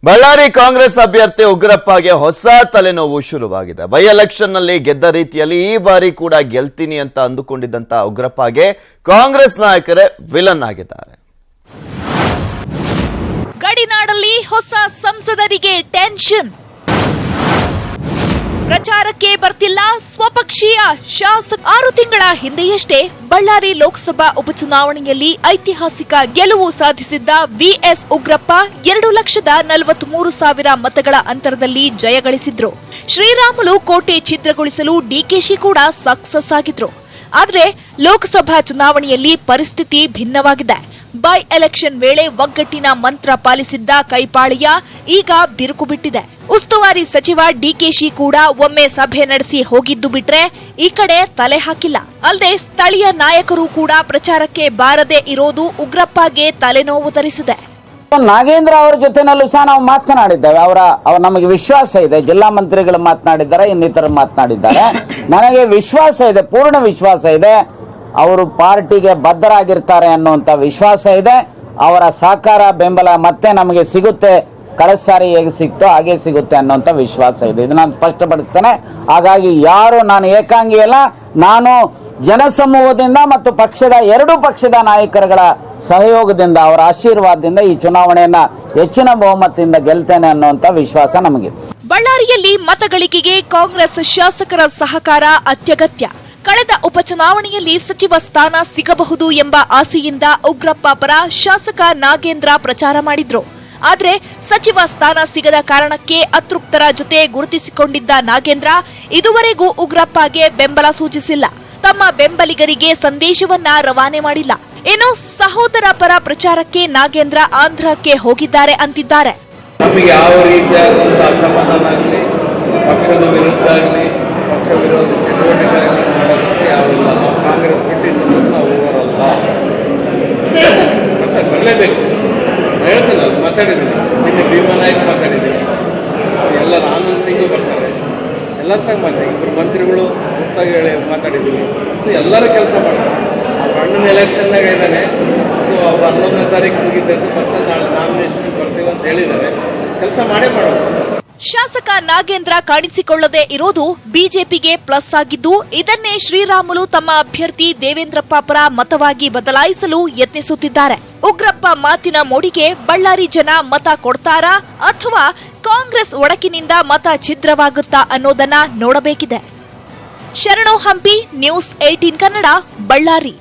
ಬಳ್ಳಾರಿ ಕಾಂಗ್ರೆಸ್ ಅಭ್ಯರ್ಥಿ ಉಗ್ರಪ್ಪಗೆ ಹೊಸ ತಲೆನೋವು ಶುರುವಾಗಿದೆ. ಬೈ ಎಲೆಕ್ಷನ್ ನಲ್ಲಿ ಗೆದ್ದ ರೀತಿಯಲ್ಲಿ ಈ ಬಾರಿ ಕೂಡ ಗೆಲ್ತೀನಿ ಅಂತ ಅಂದುಕೊಂಡಿದ್ದಂತ ಉಗ್ರಪ್ಪಗೆ ಕಾಂಗ್ರೆಸ್ ನಾಯಕರೇ ವಿಲನ್ ಆಗಿದ್ದಾರೆ. ಗಡಿನಾಡಲ್ಲಿ ಹೊಸ ಸಂಸದರಿಗೆ ಟೆನ್ಷನ್. ಪ್ರಚಾರಕ್ಕೆ ಬರ್ತಿಲ್ಲ ಸ್ವಪಕ್ಷೀಯ ಶಾಸಕ. 6 ತಿಂಗಳ ಹಿಂದೆಯಷ್ಟೇ ಬಳ್ಳಾರಿ ಲೋಕಸಭಾ ಉಪಚುನಾವಣೆಯಲ್ಲಿ ಐತಿಹಾಸಿಕ ಗೆಲುವು ಸಾಧಿಸಿದ್ದ ವಿಎಸ್ ಉಗ್ರಪ್ಪ 2,43,000 ಮತಗಳ ಅಂತರದಲ್ಲಿ ಜಯಗಳಿಸಿದ್ರು. ಶ್ರೀರಾಮುಲು ಕೋಟೆ ಛಿದ್ರಗೊಳಿಸಲು ಡಿಕೆಶಿ ಕೂಡ ಸಕ್ಸಸ್ ಆಗಿದ್ರು. ಆದ್ರೆ ಲೋಕಸಭಾ ಚುನಾವಣೆಯಲ್ಲಿ ಪರಿಸ್ಥಿತಿ ಭಿನ್ನವಾಗಿದೆ. ಬೈ ಎಲೆಕ್ಷನ್ ವೇಳೆ ಒಗ್ಗಟ್ಟಿನ ಮಂತ್ರ ಪಾಲಿಸಿದ್ದ ಕೈಪಾಳಿಯ ಈಗ ಬಿರುಕು ಬಿಟ್ಟಿದೆ. ಉಸ್ತುವಾರಿ ಸಚಿವ ಡಿಕೆಶಿ ಕೂಡ ಒಮ್ಮೆ ಸಭೆ ನಡೆಸಿ ಹೋಗಿದ್ದು ಬಿಟ್ರೆ ಈ ಕಡೆ ತಲೆ ಹಾಕಿಲ್ಲ. ಅಲ್ಲದೆ ಸ್ಥಳೀಯ ನಾಯಕರು ಕೂಡ ಪ್ರಚಾರಕ್ಕೆ ಬಾರದೆ ಇರೋದು ಉಗ್ರಪ್ಪಗೆ ತಲೆನೋವು ತರಿಸಿದೆ. ನಾಗೇಂದ್ರ ಅವರ ಜೊತೆನಲ್ಲೂ ಸಹ ನಾವು ಮಾತನಾಡಿದ್ದೇವೆ. ಅವರ ನಮಗೆ ವಿಶ್ವಾಸ ಇದೆ. ಜಿಲ್ಲಾ ಮಂತ್ರಿಗಳು ಮಾತನಾಡಿದ್ದಾರೆ, ಇನ್ನಿತರು ಮಾತನಾಡಿದ್ದಾರೆ. ನನಗೆ ವಿಶ್ವಾಸ ಇದೆ, ಪೂರ್ಣ ವಿಶ್ವಾಸ ಇದೆ. ಅವರು ಪಾರ್ಟಿಗೆ ಬದ್ಧರಾಗಿರ್ತಾರೆ ಅನ್ನುವಂತ ವಿಶ್ವಾಸ ಇದೆ. ಅವರ ಸಹಕಾರ ಬೆಂಬಲ ಮತ್ತೆ ನಮಗೆ ಸಿಗುತ್ತೆ. ಕಳೆದ ಸಾರಿ ಹೇಗೆ ಸಿಕ್ತೋ ಹಾಗೆ ಸಿಗುತ್ತೆ ಅನ್ನುವಂತ ವಿಶ್ವಾಸ ಇದೆ. ಇದು ನಾನು ಸ್ಪಷ್ಟಪಡಿಸ್ತೇನೆ. ಹಾಗಾಗಿ ನಾನು ಏಕಾಂಗಿ ಅಲ್ಲ, ನಾನು ಜನಸಮೂಹದಿಂದ ಮತ್ತು ಎರಡೂ ಪಕ್ಷದ ನಾಯಕರುಗಳ ಸಹಯೋಗದಿಂದ, ಅವರ ಆಶೀರ್ವಾದದಿಂದ ಈ ಚುನಾವಣೆಯನ್ನ ಹೆಚ್ಚಿನ ಬಹುಮತದಿಂದ ಗೆಲ್ತೇನೆ ಅನ್ನುವಂತ ವಿಶ್ವಾಸ ನಮಗಿದೆ. ಬಳ್ಳಾರಿಯಲ್ಲಿ ಮತಗಳಿಕೆಗೆ ಕಾಂಗ್ರೆಸ್ ಶಾಸಕರ ಸಹಕಾರ ಅತ್ಯಗತ್ಯ. ಕಳೆದ ಉಪಚುನಾವಣೆಯಲ್ಲಿ ಸಚಿವ ಸ್ಥಾನ ಸಿಗಬಹುದು ಎಂಬ ಆಸೆಯಿಂದ ಉಗ್ರಪ್ಪ ಪರ ಶಾಸಕ ನಾಗೇಂದ್ರ ಪ್ರಚಾರ ಮಾಡಿದ್ರು. ಆದ್ರೆ ಸಚಿವ ಸ್ಥಾನ ಸಿಗದ ಕಾರಣಕ್ಕೆ ಅತೃಪ್ತರ ಜೊತೆ ಗುರುತಿಸಿಕೊಂಡಿದ್ದ ನಾಗೇಂದ್ರ ಇದುವರೆಗೂ ಉಗ್ರಪ್ಪಗೆ ಬೆಂಬಲ ಸೂಚಿಸಿಲ್ಲ. ತಮ್ಮ ಬೆಂಬಲಿಗರಿಗೆ ಸಂದೇಶವನ್ನ ರವಾನೆ ಮಾಡಿಲ್ಲ. ಇನ್ನು ಸಹೋದರ ಪರ ಪ್ರಚಾರಕ್ಕೆ ನಾಗೇಂದ್ರ ಆಂಧ್ರಕ್ಕೆ ಹೋಗಿದ್ದಾರೆ ಅಂತಿದ್ದಾರೆ. ನಮಗೆ ಯಾವ ರೀತಿಯಾದಂತಹ ಅಸಮಾಧಾನ ಆಗಲಿ, ಪಕ್ಷದ ವಿರುದ್ಧ ಆಗಲಿ, ಪಕ್ಷ ವಿರೋಧಿ ಚಟುವಟಿಕೆ ಆಗಲಿ ಮಾಡೋದಕ್ಕೆ ಯಾವಿಲ್ಲ. ನಾವು ಕಾಂಗ್ರೆಸ್ ಬಿಟ್ಟು ನಾವು ಹೋಗಲ್ಲ, ಬರಲೇಬೇಕು. ಹೇಳ್ತೀನಲ್ಲ, ಮಾತಾಡಿದ್ದೀನಿ, ನಿನ್ನೆ ಭೀಮಾ ನಾಯಕ್ ಮಾತಾಡಿದ್ದೀನಿ. ಸೊ ಎಲ್ಲರ ಆನಂದ್ ಸಿಂಗ್ ಬರ್ತಾರೆ, ಎಲ್ಲ ಸಹ ಇಬ್ಬರು ಮಂತ್ರಿಗಳು ಹೊತ್ತಾಗಿ ಹೇಳಿ ಮಾತಾಡಿದ್ದೀವಿ. ಸೊ ಎಲ್ಲರೂ ಕೆಲಸ ಮಾಡ್ತಾರೆ. ಅವ್ರ ಅಣ್ಣನ ಎಲೆಕ್ಷನ್ನಾಗ ಇದ್ದಾನೆ. ಸೊ ಅವ್ರು 11ನೇ ತಾರೀಕು ಮುಗಿತೈತೆ, ಬರ್ತಾರೆ, ನಾಳೆ ನಾಮಿನೇಷನ್ಗೆ ಬರ್ತೀವಿ ಅಂತ ಹೇಳಿದ್ದಾರೆ. ಕೆಲಸ ಮಾಡೇ ಮಾಡೋದು. ಶಾಸಕ ನಾಗೇಂದ್ರ ಕಾಣಿಸಿಕೊಳ್ಳದೆ ಇರೋದು ಬಿಜೆಪಿಗೆ ಪ್ಲಸ್ ಆಗಿದ್ದು, ಇದನ್ನೇ ಶ್ರೀರಾಮುಲು ತಮ್ಮ ಅಭ್ಯರ್ಥಿ ದೇವೇಂದ್ರಪ್ಪ ಪರ ಮತವಾಗಿ ಬದಲಾಯಿಸಲು ಯತ್ನಿಸುತ್ತಿದ್ದಾರೆ. ಉಗ್ರಪ್ಪ ಮಾತಿನ ಮೋಡಿಗೆ ಬಳ್ಳಾರಿ ಜನ ಮತ ಕೊಡ್ತಾರಾ ಅಥವಾ ಕಾಂಗ್ರೆಸ್ ಒಡಕಿನಿಂದ ಮತ ಛಿದ್ರವಾಗುತ್ತಾ ಅನ್ನೋದನ್ನ ನೋಡಬೇಕಿದೆ. ಶರಣು ಹಂಪಿ, ನ್ಯೂಸ್ 18 ಕನ್ನಡ, ಬಳ್ಳಾರಿ.